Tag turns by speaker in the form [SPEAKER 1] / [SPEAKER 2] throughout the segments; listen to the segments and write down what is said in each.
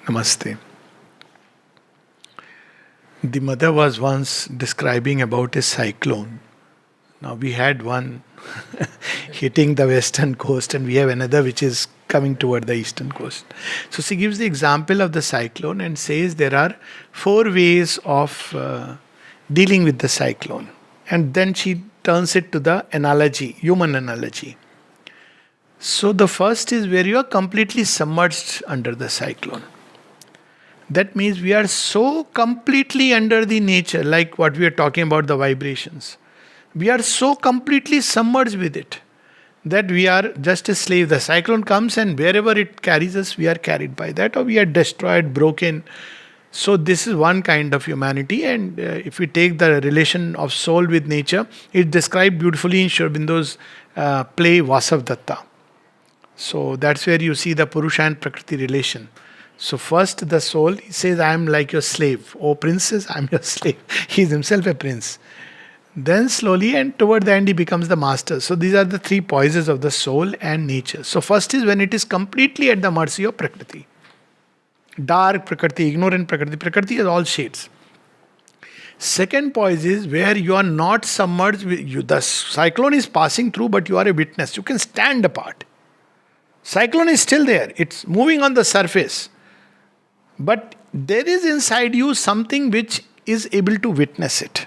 [SPEAKER 1] Namaste. The mother was once describing about a cyclone. Now we had one hitting the western coast, and we have another which is coming toward the eastern coast. So she gives the example of the cyclone and says there are four ways of dealing with the cyclone. And then she turns it to the analogy, human analogy. So the first is where you are completely submerged under the cyclone. That means we are so completely under the nature, like what we are talking about, the vibrations. We are so completely submerged with it that we are just a slave. The cyclone comes and wherever it carries us, we are carried by that, or we are destroyed, broken. So this is one kind of humanity, and if we take the relation of soul with nature, it's described beautifully in Sri Aurobindo's play Vasavdatta. So that's where you see the Purusha and Prakriti relation. So first the soul, he says, I am like your slave. Oh princess, I am your slave. He is himself a prince. Then slowly and toward the end he becomes the master. So these are the three poises of the soul and nature. So first is when it is completely at the mercy of Prakriti. Dark Prakriti, ignorant Prakriti. Prakriti is all shades. Second poise is where you are not submerged with you. The cyclone is passing through, but you are a witness. You can stand apart. Cyclone is still there. It's moving on the surface. But there is inside you something which is able to witness it.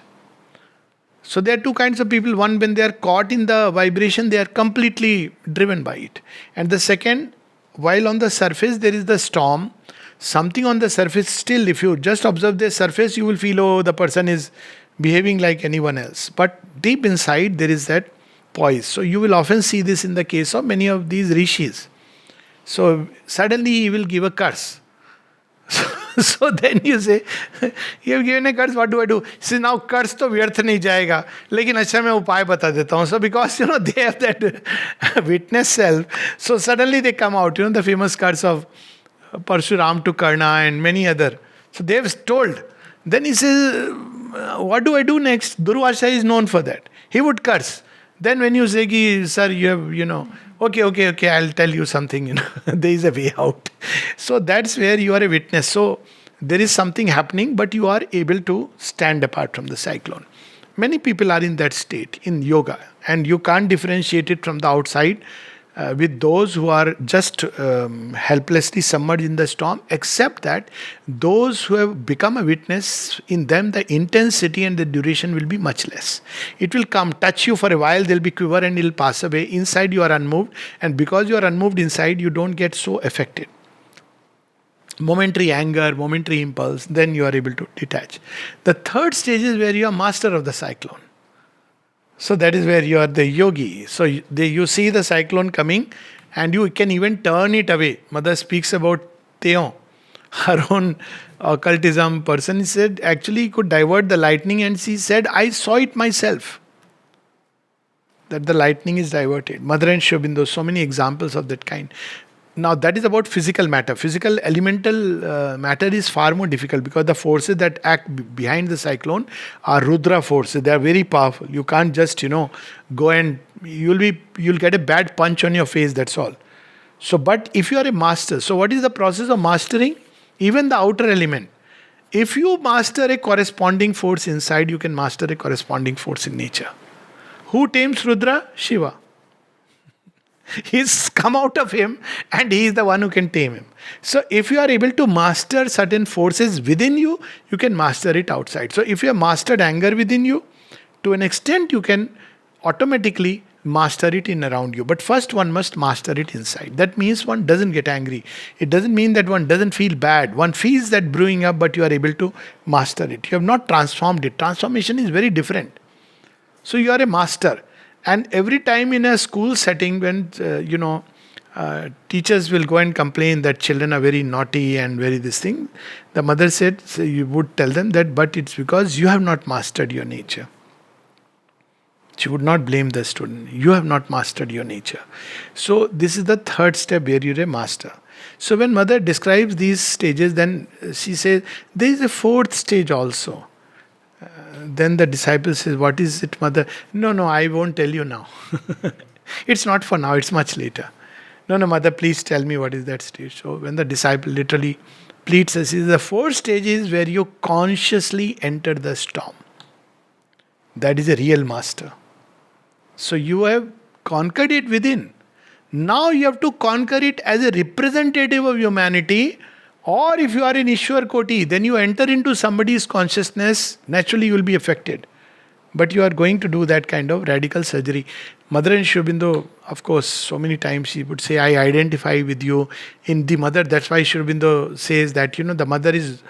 [SPEAKER 1] So there are two kinds of people. One, when they are caught in the vibration, they are completely driven by it. And the second, while on the surface there is the storm, something on the surface still, if you just observe the surface, you will feel, oh, the person is behaving like anyone else. But deep inside there is that poise. So you will often see this in the case of many of these rishis. So suddenly he will give a curse. So then you say, you have given a curse, what do I do? He says, now curse to व्यर्थ नहीं जाएगा, लेकिन अच्छा मैं उपाय बता देता हूँ. So because they have that witness self, so suddenly they come out. The famous curse of Parshuram to Karna and many other. So they have told. Then he says, what do I do next? Durvasa is known for that. He would curse. Then when you say, sir, you have, okay, I'll tell you something, there is a way out. So that's where you are a witness. So there is something happening, but you are able to stand apart from the cyclone. Many people are in that state in yoga, and you can't differentiate it from the outside with those who are just helplessly submerged in the storm, except that those who have become a witness, in them the intensity and the duration will be much less. It will come, touch you for a while, there will be quiver and it will pass away. Inside you are unmoved, and because you are unmoved inside, you don't get so affected. Momentary anger, momentary impulse, then you are able to detach. The third stage is where you are master of the cyclone. So that is where you are the yogi. So you see the cyclone coming and you can even turn it away. Mother speaks about Theon, her own occultism person. He said actually he could divert the lightning, and she said, I saw it myself. That the lightning is diverted. Mother and Sri Aurobindo, so many examples of that kind. Now that is about physical matter. Physical elemental matter is far more difficult because the forces that act behind the cyclone are Rudra forces. They are very powerful. You can't just go and you'll get a bad punch on your face. That's all. So, but if you are a master, so what is the process of mastering? Even the outer element. If you master a corresponding force inside, you can master a corresponding force in nature. Who tames Rudra? Shiva. He's come out of him and he is the one who can tame him. So if you are able to master certain forces within you, you can master it outside. So if you have mastered anger within you, to an extent you can automatically master it in around you. But first one must master it inside. That means one doesn't get angry. It doesn't mean that one doesn't feel bad. One feels that brewing up, but you are able to master it. You have not transformed it. Transformation is very different. So you are a master. And every time in a school setting when, teachers will go and complain that children are very naughty and very this thing, the mother said, so you would tell them that, but it's because you have not mastered your nature. She would not blame the student. You have not mastered your nature. So this is the third step where you're a master. So when mother describes these stages, then she says, there is a fourth stage also. Then the disciple says, what is it, mother? No, I won't tell you now. It's not for now, it's much later. No, mother, please tell me what is that stage. So when the disciple literally Pleats us. The fourth stage is where you consciously enter the storm. That is a real master. So you have conquered it within. Now you have to conquer it as a representative of humanity. Or if you are in Ishwar Koti, then you enter into somebody's consciousness, naturally you will be affected. But you are going to do that kind of radical surgery. Mother and Sri Aurobindo, of course, so many times she would say, I identify with you in the mother. That's why Sri Aurobindo says that, the mother is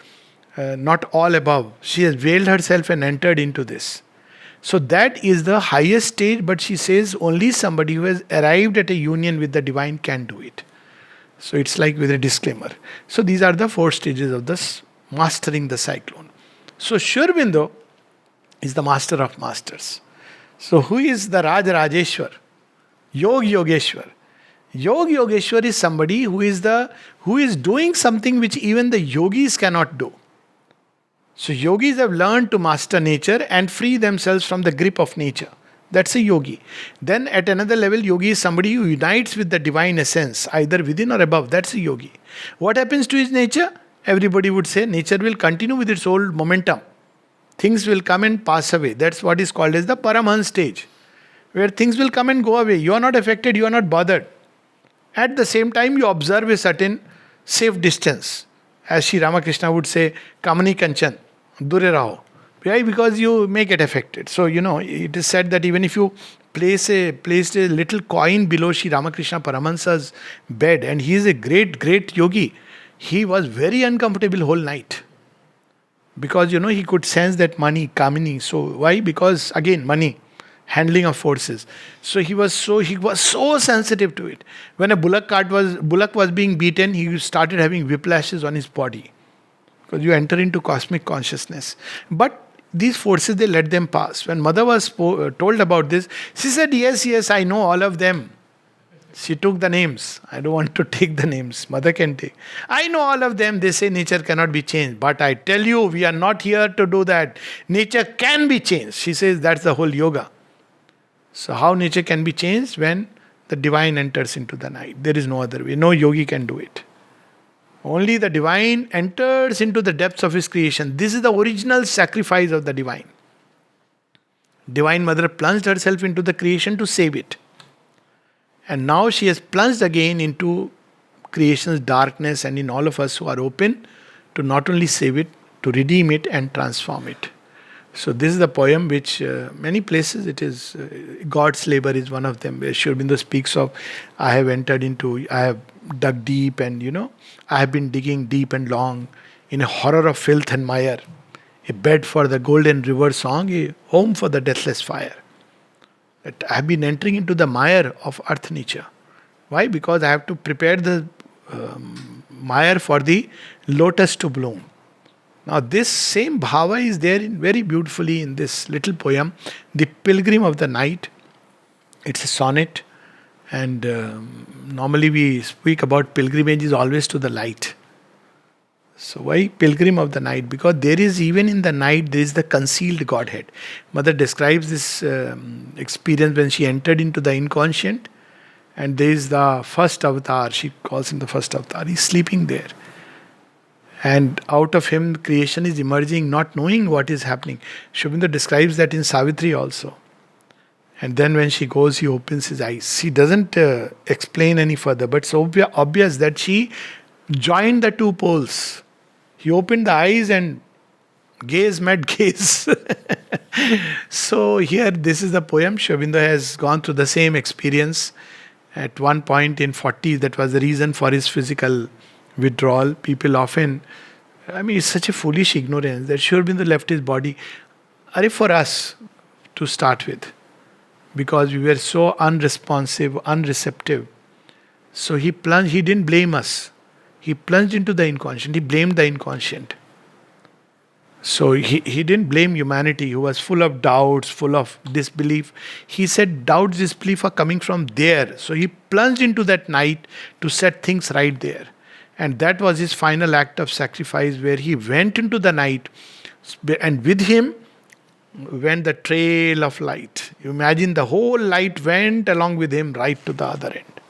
[SPEAKER 1] not all above. She has veiled herself and entered into this. So that is the highest stage, but she says only somebody who has arrived at a union with the divine can do it. So it's like with a disclaimer. So these are the four stages of this mastering the cyclone. So Sri Aurobindo is the master of masters. So who is the Raj Rajeshwar? Yog Yogeshwar. Yog Yogeshwar is somebody who is doing something which even the yogis cannot do. So yogis have learned to master nature and free themselves from the grip of nature. That's a yogi. Then at another level, yogi is somebody who unites with the divine essence, either within or above. That's a yogi. What happens to his nature? Everybody would say nature will continue with its old momentum. Things will come and pass away. That's what is called as the Paramhans stage, where things will come and go away. You are not affected, you are not bothered. At the same time, you observe a certain safe distance. As Sri Ramakrishna would say, Kamani Kanchan, Dure Raho. Why? Because you may get affected. So, it is said that even if you placed a little coin below Sri Ramakrishna Paramahansa's bed, and he is a great, great yogi, he was very uncomfortable whole night. Because, he could sense that money, Kamini. So, why? Because, again, money, handling of forces. So, he was so sensitive to it. When a bullock was being beaten, he started having whiplashes on his body. Because you enter into cosmic consciousness. But these forces, they let them pass. When mother was told about this, she said, yes, I know all of them. She took the names. I don't want to take the names. Mother can take. I know all of them. They say nature cannot be changed. But I tell you, we are not here to do that. Nature can be changed. She says that's the whole yoga. So how nature can be changed? When the divine enters into the night. There is no other way. No yogi can do it. Only the divine enters into the depths of his creation. This is the original sacrifice of the divine. Divine Mother plunged herself into the creation to save it. And now she has plunged again into creation's darkness, and in all of us who are open to not only save it, to redeem it and transform it. So this is the poem which many places it is, God's labor is one of them, where Sri Aurobindo speaks of, I have dug deep and I have been digging deep and long in a horror of filth and mire, a bed for the golden river song, a home for the deathless fire. That I have been entering into the mire of earth nature. Why? Because I have to prepare the mire for the lotus to bloom. Now this same bhava is there very beautifully in this little poem, The Pilgrim of the Night. It's a sonnet, and normally we speak about pilgrimage is always to the light. So why Pilgrim of the Night? Because there is, even in the night, there is the concealed Godhead. Mother describes this experience when she entered into the inconscient, and there is the first avatar. She calls him the first avatar. He's sleeping there. And out of him, creation is emerging, not knowing what is happening. Sri Aurobindo describes that in Savitri also. And then when she goes, he opens his eyes. She doesn't explain any further, but it's obvious that she joined the two poles. He opened the eyes and gaze met gaze. So here, this is the poem. Sri Aurobindo has gone through the same experience. At one point in 40s, that was the reason for his physical withdrawal. People often, it's such a foolish ignorance that Sri Aurobindo left his body. For us to start with. Because we were so unresponsive, unreceptive. So he didn't blame us. He plunged into the inconscient. He blamed the inconscient. So he didn't blame humanity, who was full of doubts, full of disbelief. He said doubts, disbelief are coming from there. So he plunged into that night to set things right there. And that was his final act of sacrifice, where he went into the night, and with him went the trail of light. You imagine the whole light went along with him right to the other end.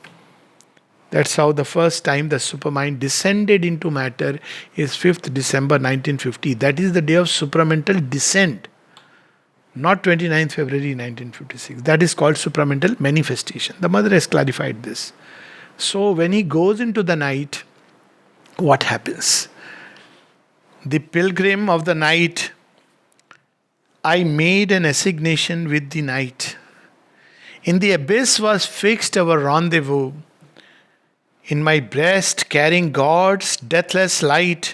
[SPEAKER 1] That's how the first time the supermind descended into matter is 5th December 1950. That is the day of supramental descent, not 29th February 1956. That is called supramental manifestation. The mother has clarified this. So when he goes into the night, what happens? The pilgrim of the night, I made an assignation with the night. In the abyss was fixed our rendezvous. In my breast, carrying God's deathless light,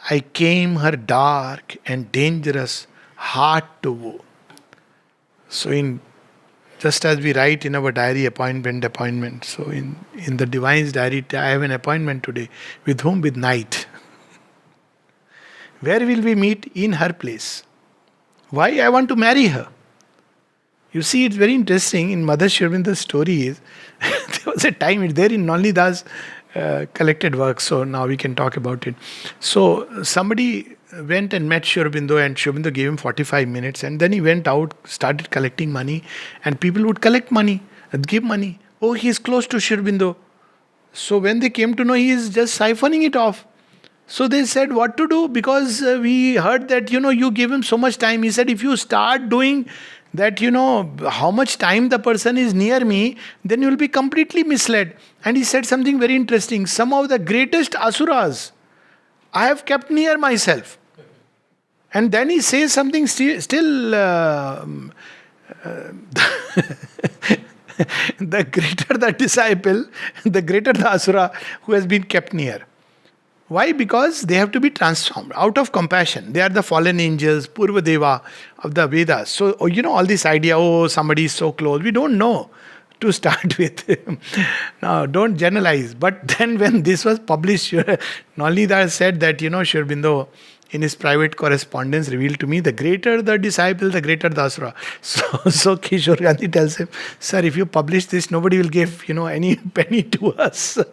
[SPEAKER 1] I came her dark and dangerous heart to woo. So just as we write in our diary, appointment. So in the Divine's diary, I have an appointment today. With whom? With night. Where will we meet? In her place. Why? I want to marry her. You see, it's very interesting. In Mother Sri Aurobindo's story is, there was a time, it's there in Nolnida's collected works, so now we can talk about it. So somebody went and met Sri Aurobindo, and Sri Aurobindo gave him 45 minutes, and then he went out, started collecting money, and people would collect money, give money. Oh, he is close to Sri Aurobindo. So when they came to know, he is just siphoning it off. So they said, what to do? Because we heard that, you give him so much time. He said, if you start doing that, how much time the person is near me, then you will be completely misled. And he said something very interesting. Some of the greatest asuras I have kept near myself. And then he says something still the greater the disciple, the greater the asura who has been kept near. Why? Because they have to be transformed out of compassion. They are the fallen angels, Purva Deva of the Vedas. So, all this idea, somebody is so close. We don't know to start with. Now, don't generalize. But then when this was published, Nalnida said that, Sri Aurobindo in his private correspondence revealed to me, the greater the disciple, the greater the asura. So Kishore Gandhi tells him, sir, if you publish this, nobody will give, any penny to us. Well,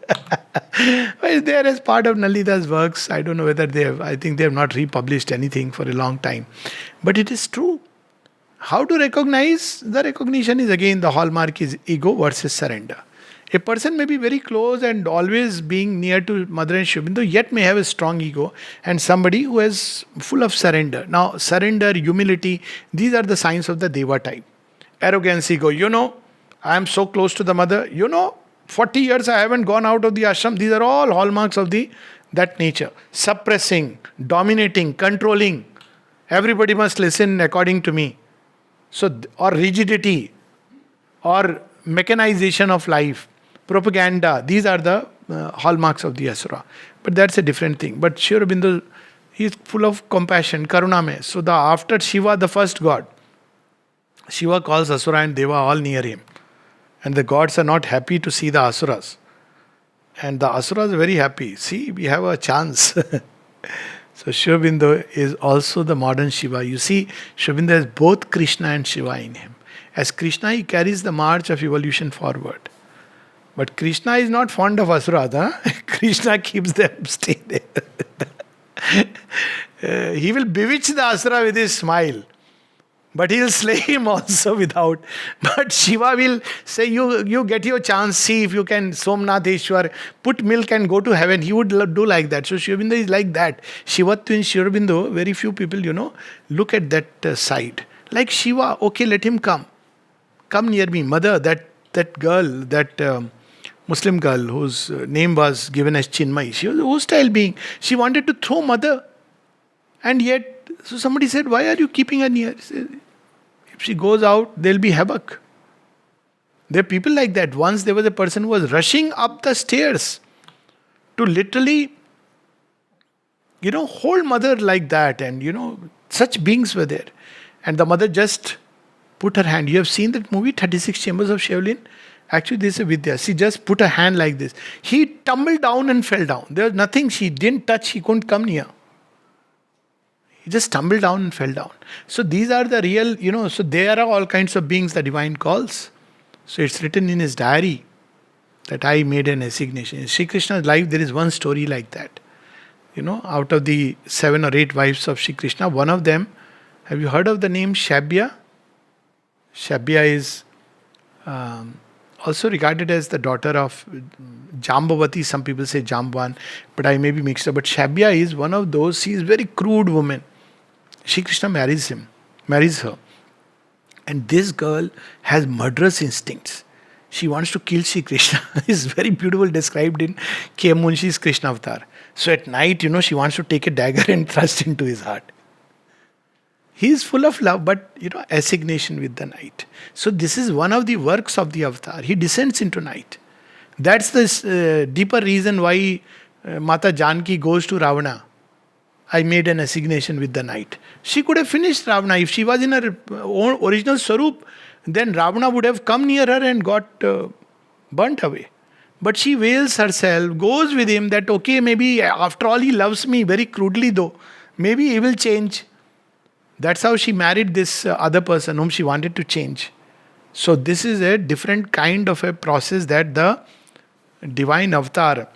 [SPEAKER 1] it's there as part of Nalinida's works. I don't know whether I think they have not republished anything for a long time. But it is true. How to recognize? The recognition is again, the hallmark is ego versus surrender. A person may be very close and always being near to Mother and Sri Aurobindo, yet may have a strong ego, and somebody who is full of surrender. Now, surrender, humility, these are the signs of the Deva type. Arrogance, ego, I am so close to the Mother, 40 years I haven't gone out of the ashram. These are all hallmarks of that nature. Suppressing, dominating, controlling. Everybody must listen according to me. So, or rigidity, or mechanization of life. Propaganda, these are the hallmarks of the asura. But that's a different thing. But Sri Aurobindo, he is full of compassion, karuname. So after Shiva, the first god, Shiva calls asura and deva all near him. And the gods are not happy to see the asuras. And the asuras are very happy. See, we have a chance. So Sri Aurobindo is also the modern Shiva. You see, Sri Aurobindo has both Krishna and Shiva in him. As Krishna, he carries the march of evolution forward. But Krishna is not fond of asuras. Krishna keeps them stay there. He will bewitch the asura with his smile. But he will slay him also without. But Shiva will say, you get your chance, see if you can, Somnatheshwar, put milk and go to heaven. He would do like that. So Sri Aurobindo is like that. Shivatva in Sri Aurobindo, very few people, look at that side. Like Shiva, okay, let him come. Come near me. Mother, that girl, that Muslim girl whose name was given as Chinmay, she was a hostile being. She wanted to throw Mother. And yet, so somebody said, why are you keeping her near? Said, if she goes out, there'll be havoc. There are people like that. Once there was a person who was rushing up the stairs to literally, hold Mother like that. And, such beings were there. And the Mother just put her hand. You have seen that movie, 36 Chambers of Shaolin? Actually, this is a Vidya. She just put her hand like this. He tumbled down and fell down. There was nothing. She didn't touch. He couldn't come near. He just tumbled down and fell down. So these are the real, so there are all kinds of beings the divine calls. So it's written in his diary that I made an assignation. In Sri Krishna's life, there is one story like that. Out of the 7 or 8 wives of Sri Krishna, one of them, have you heard of the name Shabya? Shabya is also regarded as the daughter of Jambavati. Some people say Jamban, but I may be mixed up. But Shabya is one of those, she is very crude woman. Shri Krishna marries her. And this girl has murderous instincts. She wants to kill Shri Krishna. It's very beautiful described in K. Munshi's Krishna Avatar. So at night, she wants to take a dagger and thrust into his heart. He is full of love, but assignation with the night. So this is one of the works of the avatar. He descends into night. That's the deeper reason why Mata Janki goes to Ravana. I made an assignation with the night. She could have finished Ravana. If she was in her own original Swarup, then Ravana would have come near her and got burnt away. But she veils herself, goes with him that, okay, maybe after all he loves me, very crudely though. Maybe he will change. That's how she married this other person whom she wanted to change. So this is a different kind of a process that the divine avatar,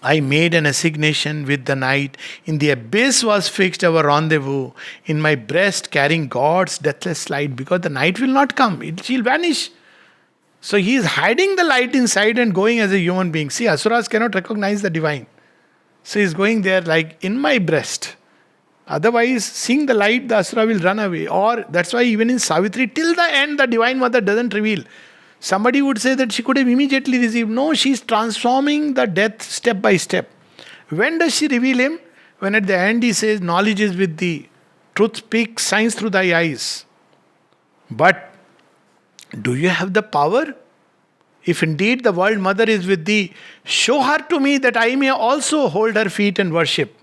[SPEAKER 1] I made an assignation with the night. In the abyss was fixed our rendezvous. In my breast carrying God's deathless light. Because the night will not come. She'll vanish. So he is hiding the light inside and going as a human being. See, asuras cannot recognize the divine. So he's going there like in my breast. Otherwise, seeing the light, the asura will run away. Or that's why even in Savitri, till the end, the Divine Mother doesn't reveal. Somebody would say that she could have immediately received. No, she's transforming the death step by step. When does she reveal him? When at the end he says, knowledge is with thee. Truth speaks, shines through thy eyes. But do you have the power? If indeed the world mother is with thee, show her to me that I may also hold her feet and worship.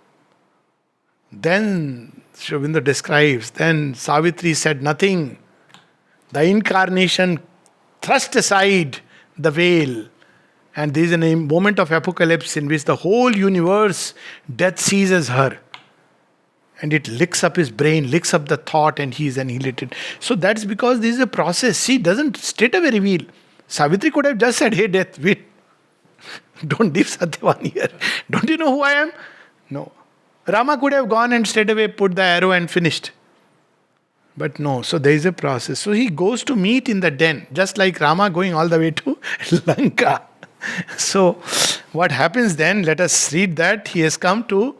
[SPEAKER 1] Then Sri Aurobindo describes, then Savitri said nothing. The incarnation thrust aside the veil. And there is a moment of apocalypse in which the whole universe, death seizes her. And it licks up his brain, licks up the thought, and he is annihilated. So that's because this is a process. She doesn't straight away reveal. Savitri could have just said, hey death, wait. Don't leave Satyavan here. Don't you know who I am? No. Rama could have gone and straight away put the arrow and finished. But no, so there is a process. So he goes to meet in the den, just like Rama going all the way to Lanka. So what happens then? Let us read that. He has come to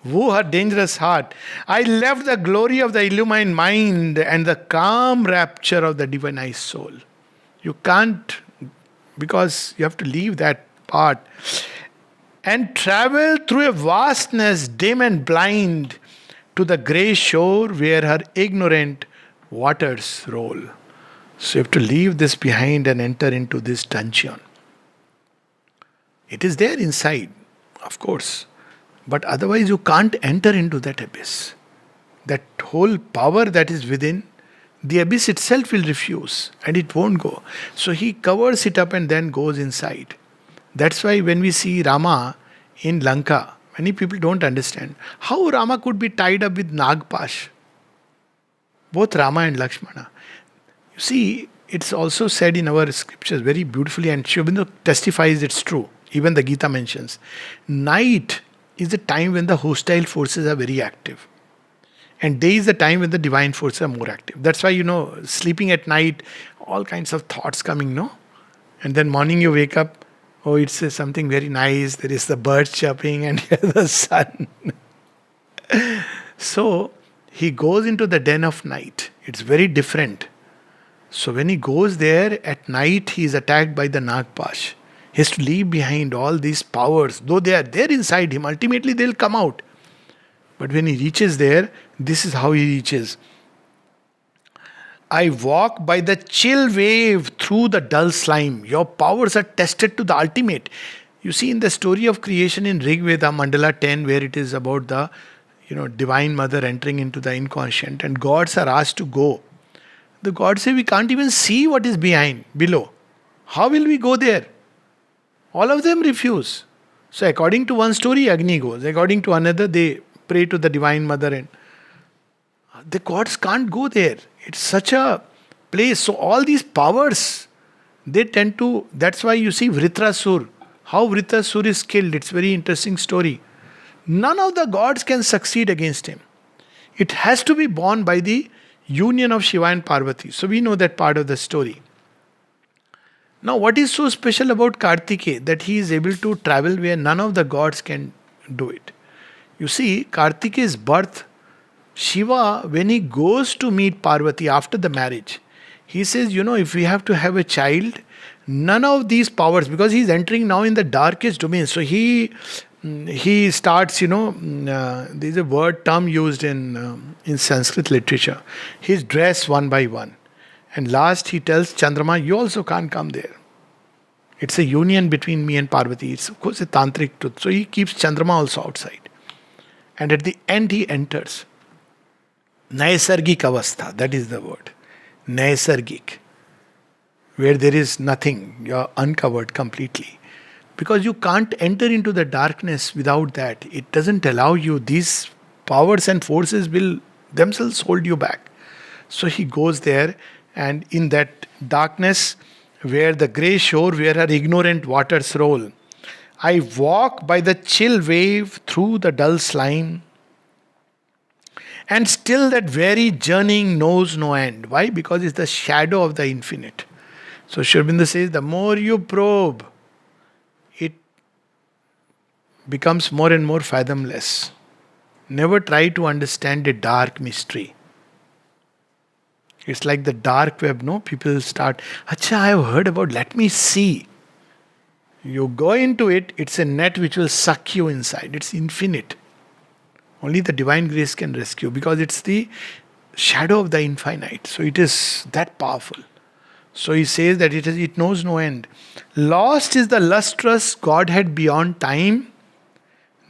[SPEAKER 1] woo her dangerous heart. I left the glory of the illumined mind and the calm rapture of the divinized soul. You can't, because you have to leave that part. And travel through a vastness dim and blind to the grey shore where her ignorant waters roll. So you have to leave this behind and enter into this dungeon. It is there inside, of course. But otherwise you can't enter into that abyss. That whole power that is within, the abyss itself will refuse and it won't go. So he covers it up and then goes inside. That's why when we see Rama in Lanka, many people don't understand how Rama could be tied up with Nagpash. Both Rama and Lakshmana. You see, it's also said in our scriptures very beautifully, and Sri Aurobindo testifies it's true. Even the Gita mentions. Night is the time when the hostile forces are very active. And day is the time when the divine forces are more active. That's why, sleeping at night, all kinds of thoughts coming, no? And then morning you wake up, oh, it's something very nice. There is the birds chirping and the sun. So, he goes into the den of night. It's very different. So, when he goes there at night, he is attacked by the Nagpash. He has to leave behind all these powers. Though they are there inside him, ultimately they'll come out. But when he reaches there, this is how he reaches. I walk by the chill wave through the dull slime. Your powers are tested to the ultimate. You see in the story of creation in Rig Veda, Mandala 10, where it is about the divine mother entering into the inconscient, and gods are asked to go. The gods say we can't even see what is below. How will we go there? All of them refuse. So according to one story, Agni goes. According to another, they pray to the divine mother, and the gods can't go there. It's such a place. So all these powers, they tend to, that's why you see Vritrasur. How Vritrasur is killed. It's a very interesting story. None of the gods can succeed against him. It has to be born by the union of Shiva and Parvati. So we know that part of the story. Now, what is so special about Kartikeya? That he is able to travel where none of the gods can do it. You see, Kartikeya's birth, Shiva, when he goes to meet Parvati after the marriage, he says, if we have to have a child, none of these powers, because he's entering now in the darkest domain. So he starts, there's a word term used in Sanskrit literature. He's dressed one by one. And last he tells Chandrama, you also can't come there. It's a union between me and Parvati. It's of course a tantric truth. So he keeps Chandrama also outside. And at the end he enters. Naisargik avastha, that is the word. Naisargik. Where there is nothing, you're uncovered completely. Because you can't enter into the darkness without that. It doesn't allow you. These powers and forces will themselves hold you back. So he goes there, and in that darkness, where the grey shore, where her ignorant waters roll, I walk by the chill wave through the dull slime, and still that very journeying knows no end. Why? Because it's the shadow of the infinite. So Sri Aurobindo says, the more you probe, it becomes more and more fathomless. Never try to understand a dark mystery. It's like the dark web, no? People start, Acha, I have heard about, let me see. You go into it, it's a net which will suck you inside. It's infinite. Only the divine grace can rescue, because it's the shadow of the infinite. So it is that powerful. So he says that it knows no end. Lost is the lustrous godhead beyond time.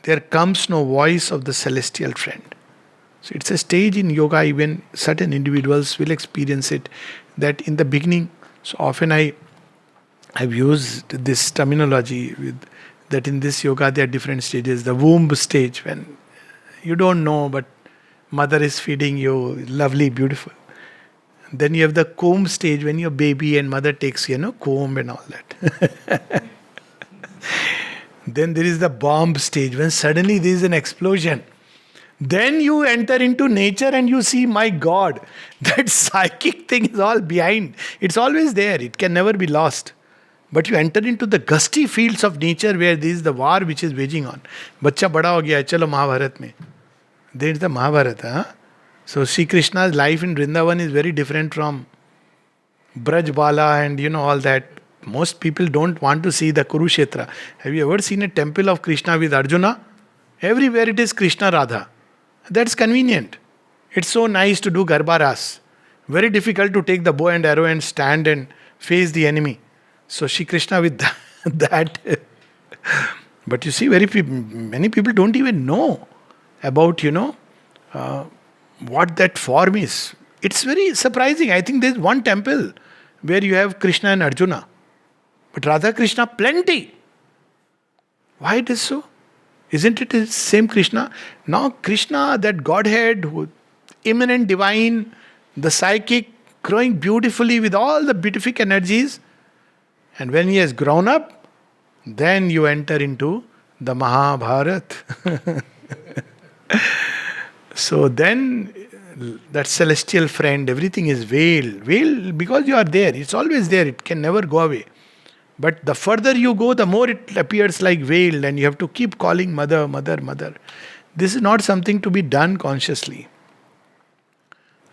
[SPEAKER 1] There comes no voice of the celestial friend. So it's a stage in yoga, even certain individuals will experience it, that in the beginning, so often I've used this terminology with that in this yoga there are different stages. The womb stage, when you don't know, but mother is feeding you, lovely, beautiful. Then you have the comb stage, when you're baby and mother takes, comb and all that. Then there is the bomb stage, when suddenly there is an explosion. Then you enter into nature and you see, my God, that psychic thing is all behind. It's always there. It can never be lost. But you enter into the gusty fields of nature where this is the war which is waging on. Bachcha bada ho gaya, chalo Mahabharat mein. There is the Mahabharata. Huh? So Sri Krishna's life in Vrindavan is very different from Braj Bala and all that. Most people don't want to see the Kurukshetra. Have you ever seen a temple of Krishna with Arjuna? Everywhere it is Krishna Radha. That's convenient. It's so nice to do Garbaras. Very difficult to take the bow and arrow and stand and face the enemy. So Shri Krishna with that. But you see, many people don't even know about, what that form is. It's very surprising. I think there's one temple where you have Krishna and Arjuna. But Radha Krishna, plenty. Why it is so? Isn't it the same Krishna? Now Krishna, that Godhead, immanent divine, the psychic, growing beautifully with all the beatific energies. And when he has grown up, then you enter into the Mahabharata. So then that celestial friend, everything is veiled. Veiled because you are there. It's always there. It can never go away. But the further you go, the more it appears like veiled, and you have to keep calling mother, mother, mother. This is not something to be done consciously.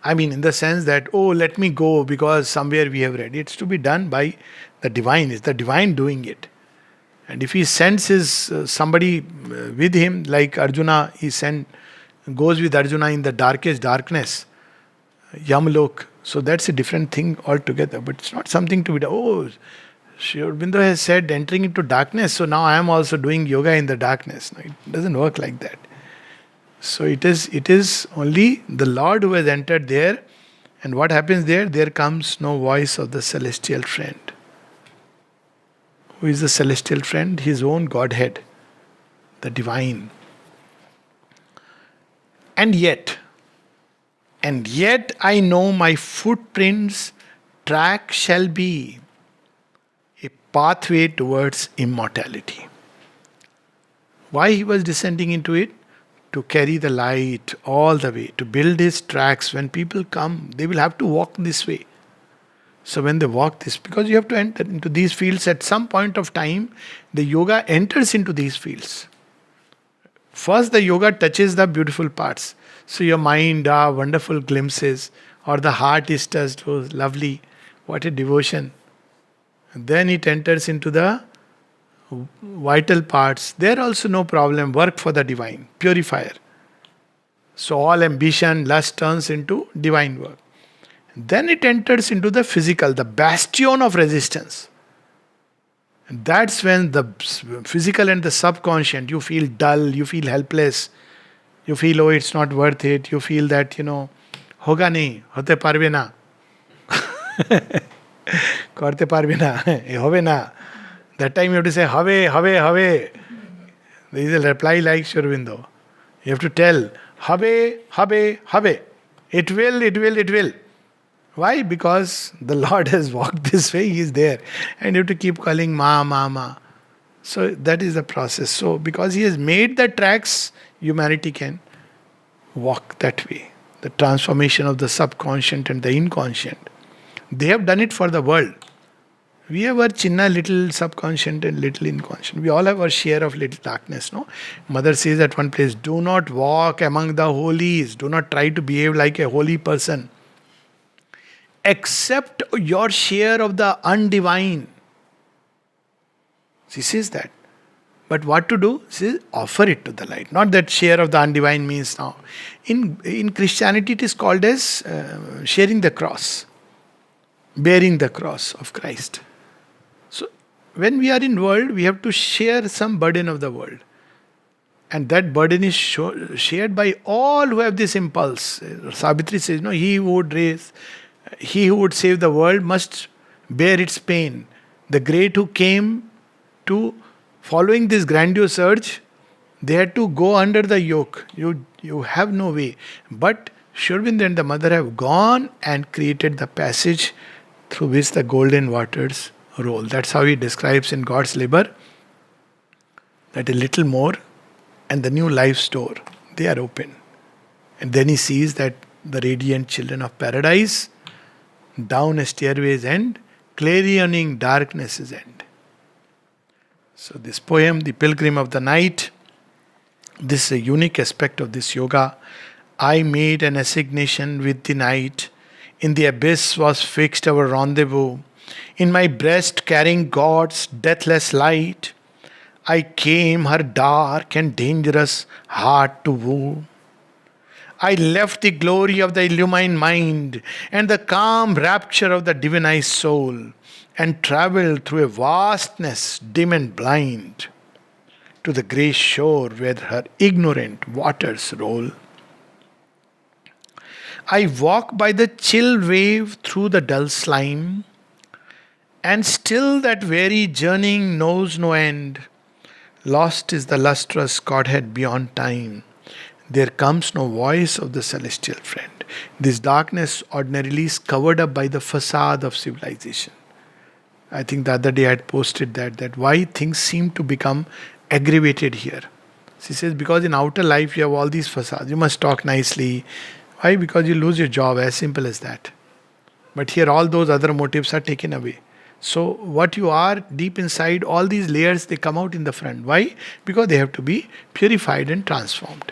[SPEAKER 1] I mean, in the sense that, let me go because somewhere we have read. It's to be done by the divine. It's the divine doing it. And if he sends somebody with him, like Arjuna, goes with Arjuna in the darkest darkness, Yamlok. So that's a different thing altogether. But it's not something to be done. Sri Aurobindo has said entering into darkness, so now I am also doing yoga in the darkness. No, it doesn't work like that. So it is only the Lord who has entered there, and what happens there? There comes no voice of the celestial friend. Who is the celestial friend? His own Godhead, the divine. And yet I know my footprints' track shall be a pathway towards immortality. Why he was descending into it? To carry the light all the way, to build his tracks. When people come, they will have to walk this way. So when they walk this, because you have to enter into these fields at some point of time, the yoga enters into these fields. First, the yoga touches the beautiful parts. So your mind, wonderful glimpses, or the heart is touched, oh, lovely, what a devotion. And then it enters into the vital parts. There also no problem, work for the divine, purifier. So all ambition, lust turns into divine work. Then it enters into the physical, the bastion of resistance. And that's when the physical and the subconscious, you feel dull, you feel helpless, you feel, oh, it's not worth it, you feel that, hoga nahi, hote parbe na. Korte parbe na, hobe na. That time you have to say, have. There is a reply like Shurvindo. You have to tell, have. It will. Why? Because the Lord has walked this way, He is there. And you have to keep calling Ma. So that is the process. So because He has made the tracks, humanity can walk that way. The transformation of the subconscious and the inconscient. They have done it for the world. We have our chinna little subconscious and little inconscient. We all have our share of little darkness, no? Mother says at one place, do not walk among the holies. Do not try to behave like a holy person. Accept your share of the undivine. She says that. But what to do? She says, offer it to the light. Not that share of the undivine means now. In Christianity it is called as sharing the cross. Bearing the cross of Christ. So, when we are in world, we have to share some burden of the world. And that burden is shared by all who have this impulse. Savitri says, no, he who would save the world must bear its pain. The great who came to following this grandiose urge, they had to go under the yoke. You have no way. But Sri Aurobindo and the mother have gone and created the passage through which the golden waters roll. That's how he describes in God's labor that a little more and the new life store, they are open. And then he sees that the radiant children of paradise, down a stairway's end, clarioning darkness's end. So this poem, The Pilgrim of the Night, this is a unique aspect of this yoga. I made an assignation with the night. In the abyss was fixed our rendezvous. In my breast carrying God's deathless light, I came her dark and dangerous heart to woo. I left the glory of the illumined mind and the calm rapture of the divinized soul and travelled through a vastness dim and blind to the grey shore where her ignorant waters roll. I walk by the chill wave through the dull slime, and still that weary journeying knows no end. Lost is the lustrous godhead beyond time. There comes no voice of the celestial friend. This darkness ordinarily is covered up by the facade of civilization. I think the other day I had posted that why things seem to become aggravated here. She says, because in outer life you have all these facades. You must talk nicely. Why? Because you lose your job, as simple as that. But here all those other motives are taken away. So what you are deep inside, all these layers, they come out in the front. Why? Because they have to be purified and transformed.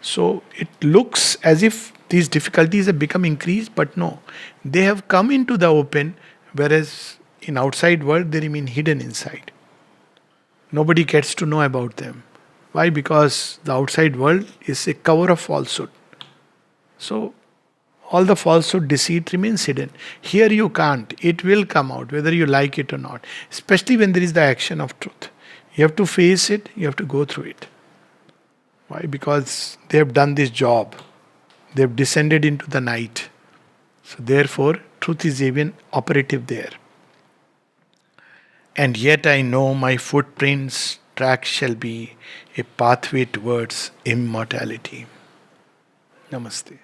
[SPEAKER 1] So it looks as if these difficulties have become increased, but no. They have come into the open, whereas in outside world they remain hidden inside. Nobody gets to know about them. Why? Because the outside world is a cover of falsehood. So all the falsehood, deceit remains hidden. Here you can't. It will come out whether you like it or not. Especially when there is the action of truth. You have to face it. You have to go through it. Why? Because they have done this job. They have descended into the night. So therefore, truth is even operative there. And yet I know my footprints' track shall be a pathway towards immortality. Namaste.